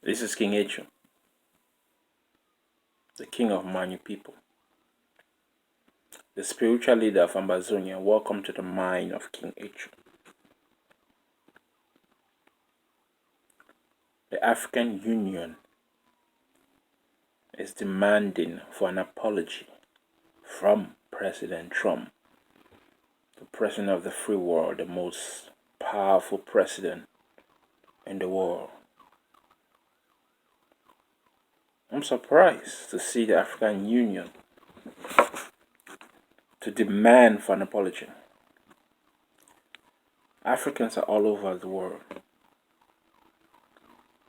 This is King Echo, the king of Manu people, the spiritual leader of Ambazonia. Welcome to the mind of King Echo. The African Union is demanding for an apology from President Trump, the president of the free world, the most powerful president in the world. I'm surprised to see the African Union to demand for an apology. Africans are all over the world.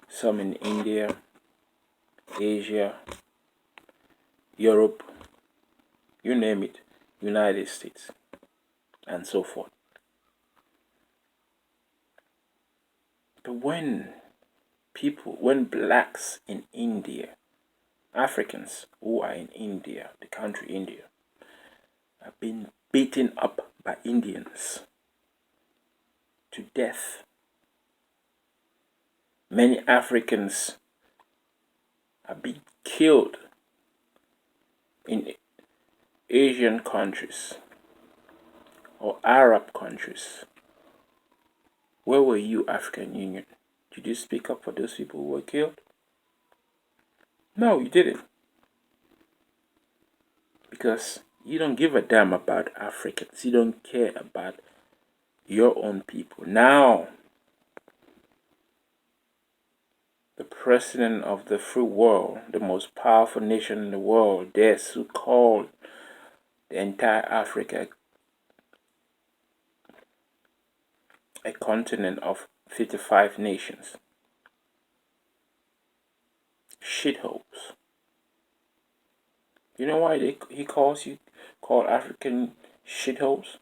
Some in India, Asia, Europe, you name it, United States, and so forth. But when blacks in India, Africans who are in India, the country India, are being beaten up by Indians to death, many Africans are being killed in Asian countries or Arab countries. Where were you, African Union? Did you speak up for those people who were killed? No, you didn't. Because you don't give a damn about Africans. You don't care about your own people. Now, the president of the free world, the most powerful nation in the world, dares to call the entire Africa a continent of 55 nations shitholes. You know why he call African shitholes?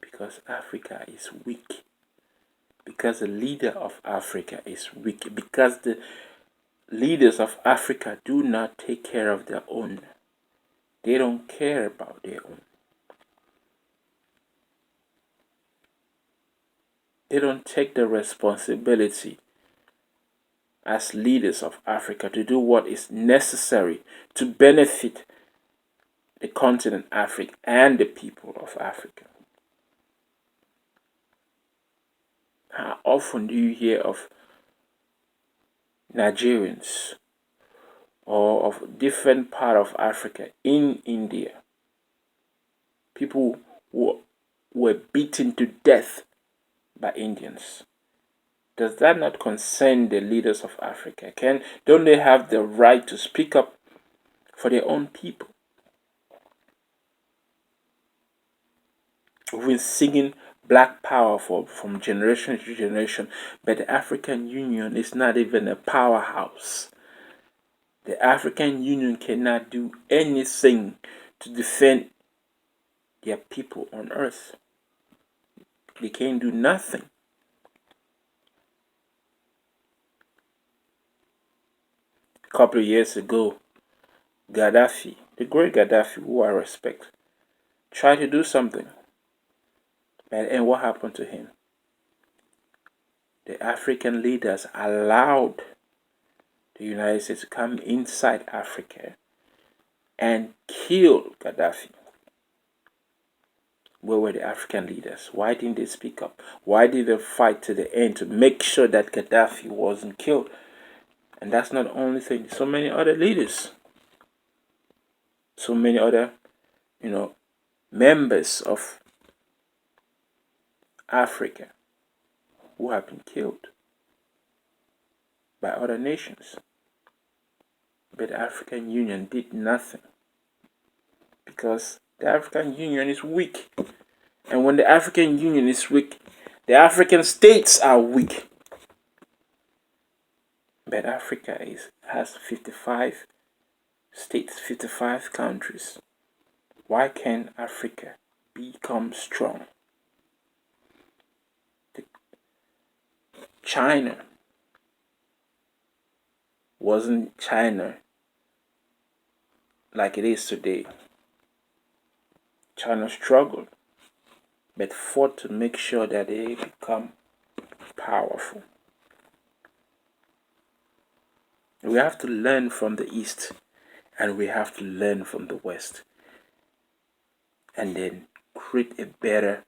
Because Africa is weak. Because the leader of Africa is weak. Because the leaders of Africa do not take care of their own. They don't care about their own. They don't take the responsibility as leaders of Africa to do what is necessary to benefit the continent Africa and the people of Africa. How often do you hear of Nigerians or of different part of Africa in India, people who were beaten to death by Indians? Does that not concern the leaders of Africa? Don't they have the right to speak up for their own people? We've been singing Black Power from generation to generation, but the African Union is not even a powerhouse. The African Union cannot do anything to defend their people on earth. They can't do nothing. A couple of years ago, Gaddafi, the great Gaddafi, who I respect, tried to do something. And what happened to him? The African leaders allowed the United States to come inside Africa and kill Gaddafi. Where were the African leaders? Why didn't they speak up? Why did they fight to the end to make sure that Gaddafi wasn't killed? And that's not the only thing. So many other leaders, so many other, members of Africa who have been killed by other nations. But the African Union did nothing because the African Union is weak. And when the African Union is weak, the African states are weak. But Africa has 55 states, 55 countries. Why can't Africa become strong? China wasn't China like it is today. China struggled, but fought to make sure that they become powerful. We have to learn from the East and we have to learn from the West and then create a better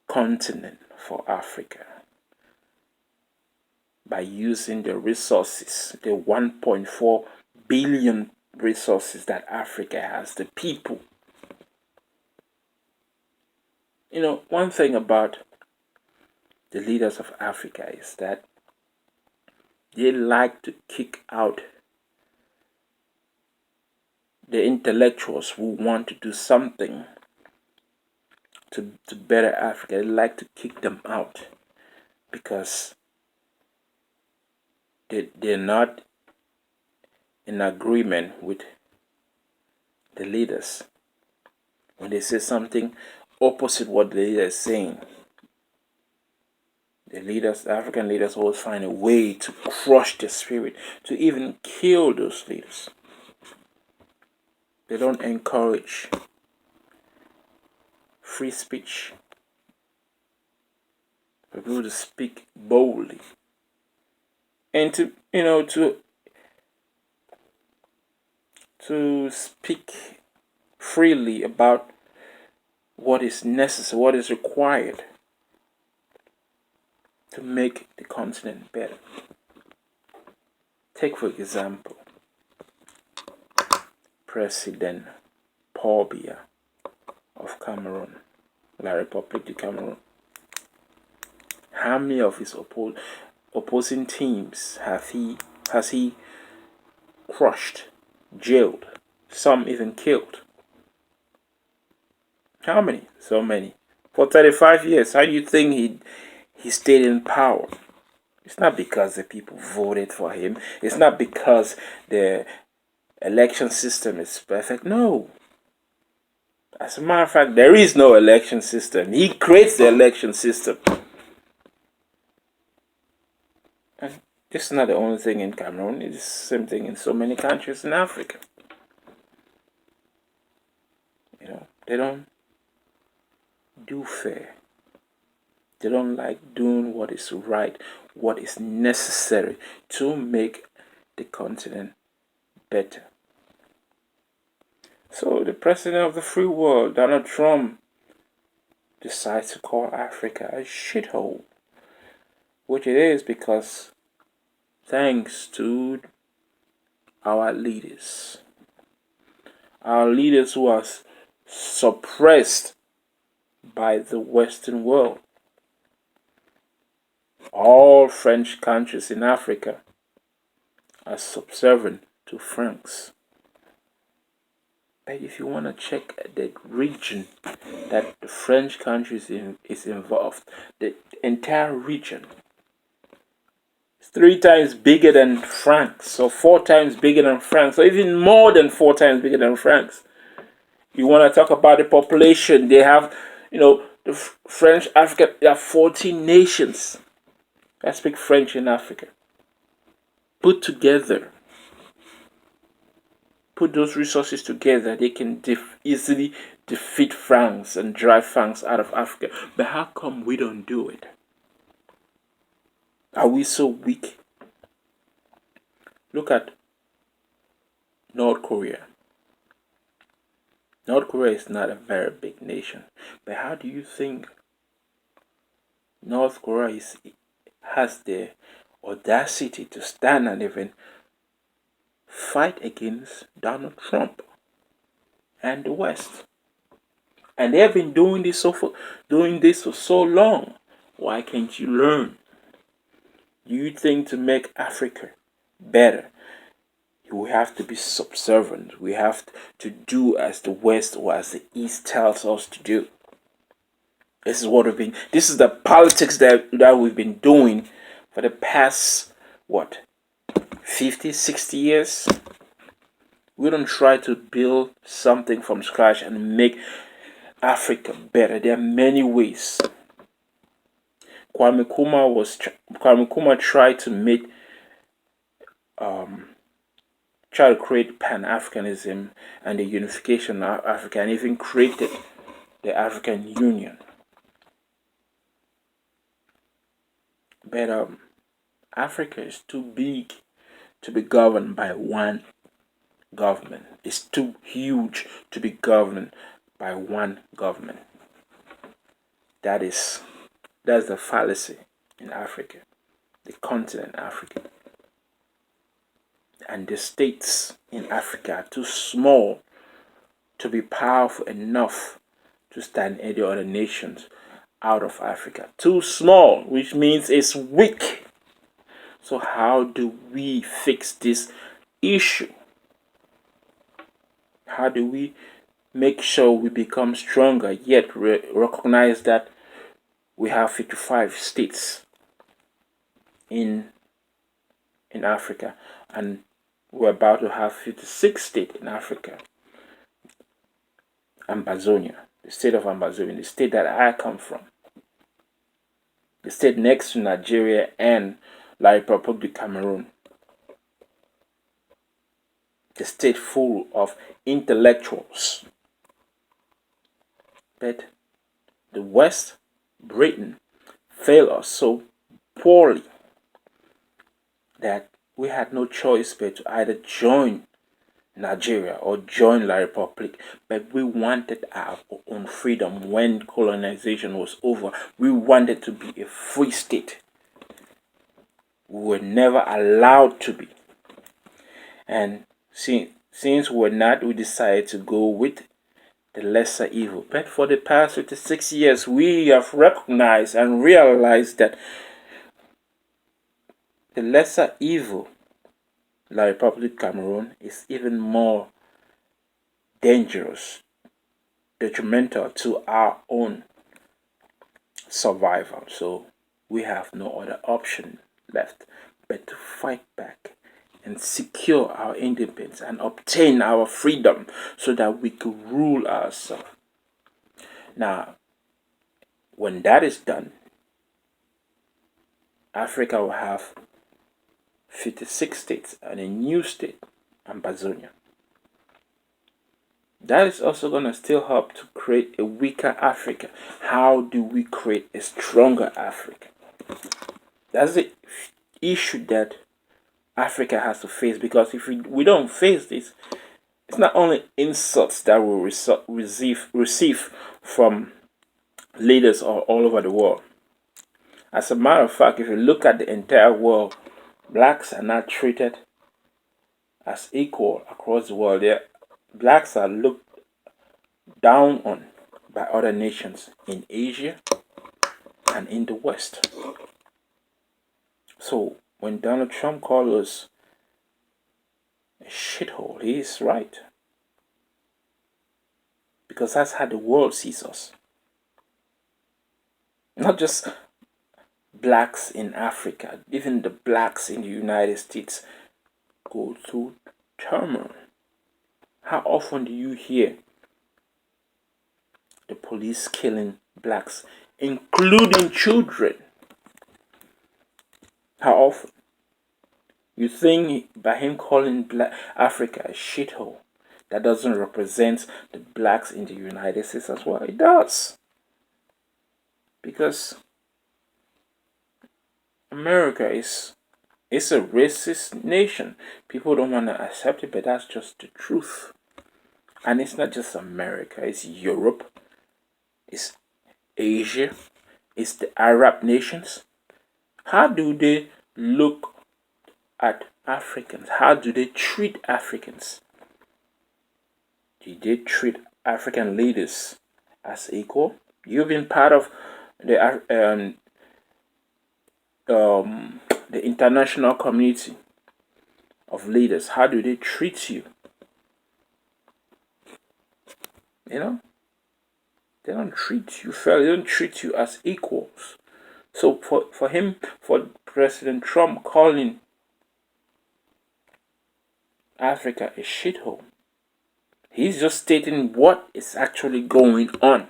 continent for Africa by using the resources, the 1.4 billion resources that Africa has, the people. You know, one thing about the leaders of Africa is that they like to kick out the intellectuals who want to do something to better Africa. They like to kick them out because they're not in agreement with the leaders. When they say something opposite what the leader is saying, the African leaders always find a way to crush the spirit, to even kill those leaders. They don't encourage free speech for people to speak boldly and to speak freely about what is necessary, what is required to make the continent better. Take, for example, President Paul Biya of Cameroon, La République du Cameroon. How many of his opposing teams has he crushed, jailed, some even killed? How many? So many. For 35 years. How do you think he stayed in power? It's not because the people voted for him. It's not because the election system is perfect. No. As a matter of fact, there is no election system. He creates the election system. And this is not the only thing in Cameroon. It's the same thing in so many countries in Africa. You know, they don't do fair. They don't like doing what is right, what is necessary to make the continent better. So the president of the free world, Donald Trump, decides to call Africa a shithole, which it is because thanks to our leaders who are suppressed by the Western world. All French countries in Africa are subservient to France. But if you want to check the region that the French country is involved, the entire region is 3 times bigger than France, or 4 times bigger than France, or even more than 4 times bigger than France. You want to talk about the population, they have, the French Africa, there are 14 nations that speak French in Africa. Put those resources together, they can easily defeat France and drive France out of Africa. But how come we don't do it? Are we so weak? Look at North Korea. North Korea is not a very big nation. But how do you think North Korea has the audacity to stand and even fight against Donald Trump and the West? And they have been doing this for so long. Why can't you learn? You think to make Africa better, we have to be subservient. We have to do as the West or as the East tells us to do. This is the politics that we've been doing for the past 50, 60 years. We don't try to build something from scratch and make Africa better. There are many ways. Kwame Nkrumah tried to try to create Pan-Africanism and the unification of Africa, and even created the African Union. But Africa is too big to be governed by one government. It's too huge to be governed by one government. That's the fallacy in Africa, the continent Africa. And the states in Africa are too small to be powerful enough to stand any other nations out of Africa. Too small, which means it's weak. So how do we fix this issue? How do we make sure we become stronger, yet recognize that we have 55 states in Africa, and we're about to have 56 states in Africa? Ambazonia, the state of Ambazonia, the state that I come from, the state next to Nigeria and La Republic of Cameroon, the state full of intellectuals. But the West, Britain, failed us so poorly that we had no choice but to either join Nigeria or join La Republic. But we wanted our own freedom when colonization was over. We wanted to be a free state. We were never allowed to be. And since we're not, we decided to go with the lesser evil. But for the past 56 years, we have recognized and realized that the lesser evil, La Republic of Cameroon, is even more dangerous, detrimental to our own survival. So we have no other option left but to fight back and secure our independence and obtain our freedom so that we could rule ourselves. Now, when that is done, Africa will have 56 states and a new state, Ambazonia. That is also going to still help to create a weaker Africa. How do we create a stronger Africa? That's the issue that Africa has to face, because if we don't face this, it's not only insults that we'll receive from leaders all over the world. As a matter of fact, if you look at the entire world, blacks are not treated as equal across the world. Blacks are looked down on by other nations in Asia and in the West. So when Donald Trump called us a shithole, he is right. Because that's how the world sees us. Not just blacks in Africa, even the blacks in the United States go through turmoil. How often do you hear the police killing blacks, including children? How often? You think by him calling Africa a shithole, that doesn't represent the blacks in the United States as well? It does. Because America is a racist nation. People don't want to accept it, but that's just the truth. And it's not just America, it's Europe, it's Asia, it's the Arab nations. How do they look at Africans? How do they treat Africans? Do they treat African leaders as equal? You've been part of the international community of leaders. How do they treat you? You know, they don't treat you fairly. They don't treat you as equals. So for President Trump calling Africa a shithole, he's just stating what is actually going on.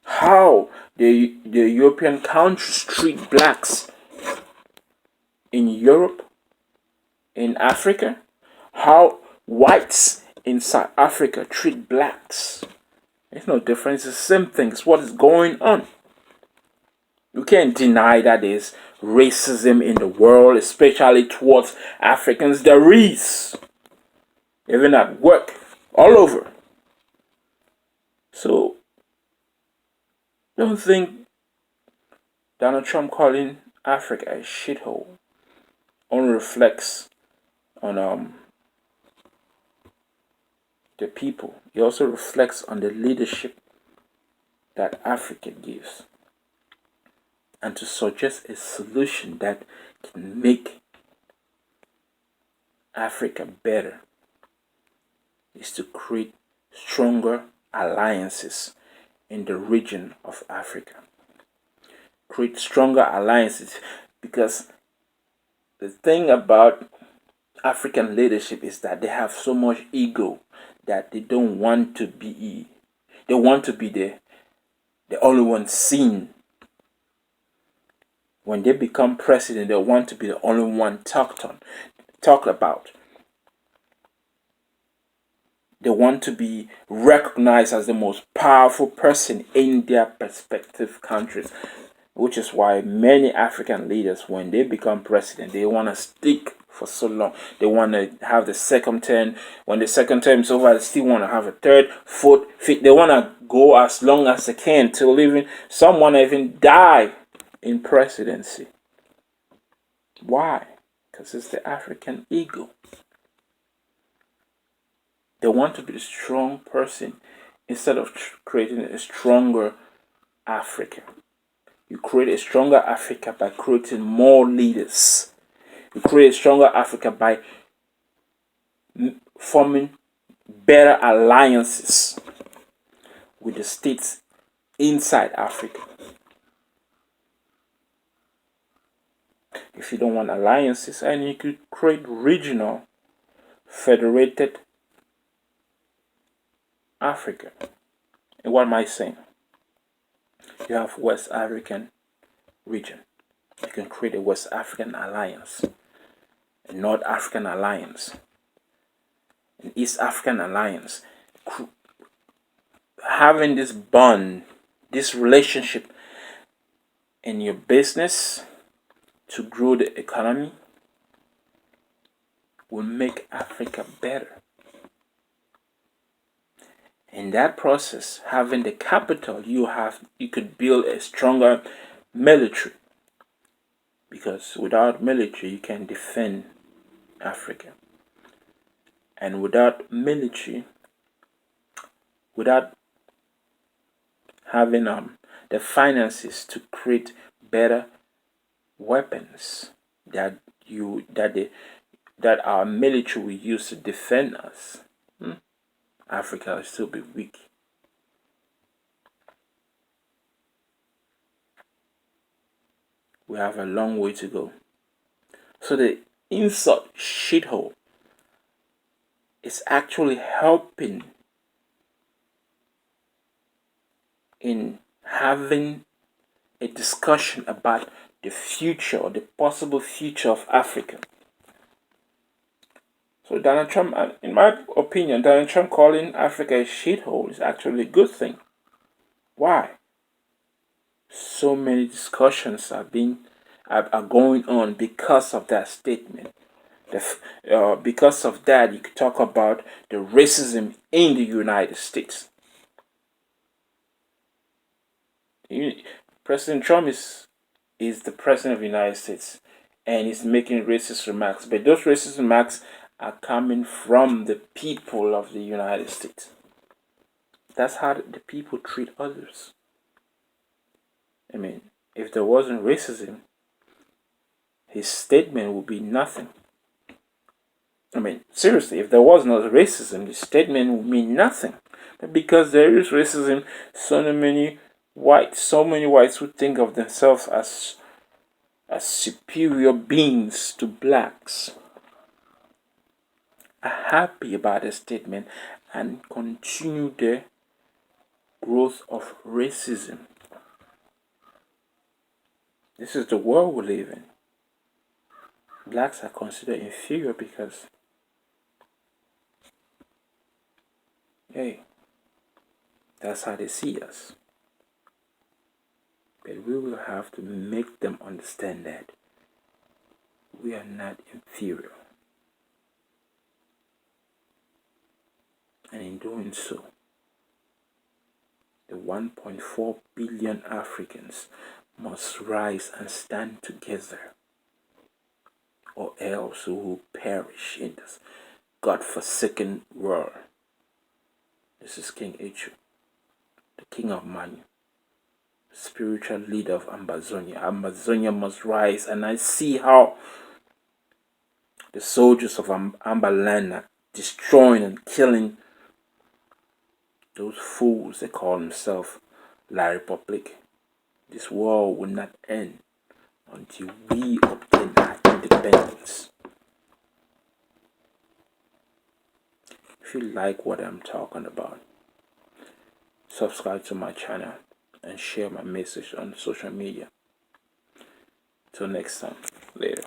How the European countries treat blacks in Europe, in Africa, how whites in South Africa treat blacks. There's no difference. It's the same thing. It's what is going on. You can't deny that there's racism in the world, especially towards Africans. There is, even at work, all over. So don't think Donald Trump calling Africa a shithole only reflects on the people. It also reflects on the leadership that Africa gives. And to suggest a solution that can make Africa better is to create stronger alliances in the region of Africa. Create stronger alliances, because the thing about African leadership is that they have so much ego that they don't want to be, they want to be the only one seen. When they become president, they want to be the only one talked about. They want to be recognized as the most powerful person in their respective countries, which is why many African leaders, when they become president, they want to stick for so long. They want to have the second term. When the second term is over, they still want to have a third, fourth, fifth. They want to go as long as they can till even someone even die in presidency. Why? Because it's the African ego. They want to be a strong person instead of creating a stronger Africa. You create a stronger Africa by creating more leaders. You create a stronger Africa by forming better alliances with the states inside Africa. If you don't want alliances, and you could create regional federated Africa. And what am I saying? You have West African region. You can create a West African alliance, a North African alliance, an East African alliance. Having this bond, this relationship in your business to grow the economy will make Africa better. In that process, having the capital, you could build a stronger military, because without military you can defend Africa, and without military, without having the finances to create better weapons that our military will use to defend us, Africa will still be weak. We have a long way to go. So the insult shithole is actually helping in having a discussion about the future, or the possible future of Africa. So Donald Trump, in my opinion, Donald Trump calling Africa a shithole is actually a good thing. Why? So many discussions are going on because of that statement. Because of that, you could talk about the racism in the United States. President Trump is the president of the United States, and he's making racist remarks. But those racist remarks are coming from the people of the United States. That's how the people treat others. I mean, if there wasn't racism, his statement would be nothing. I mean, seriously, if there was no racism, the statement would mean nothing. But because there is racism, so many whites would think of themselves as superior beings to blacks, are happy about the statement and continue the growth of racism. This is the world we live in. Blacks are considered inferior because, hey, that's how they see us. But we will have to make them understand that we are not inferior. And in doing so, the 1.4 billion Africans must rise and stand together, or else we will perish in this God-forsaken world. This is King Echu, the King of Manu, spiritual leader of Ambazonia. Ambazonia must rise, and I see how the soldiers of Ambalana destroying and killing those fools they call themselves La Republic. This war will not end until we obtain our independence. If you like what I'm talking about, subscribe to my channel and share my message on social media. Till next time, later.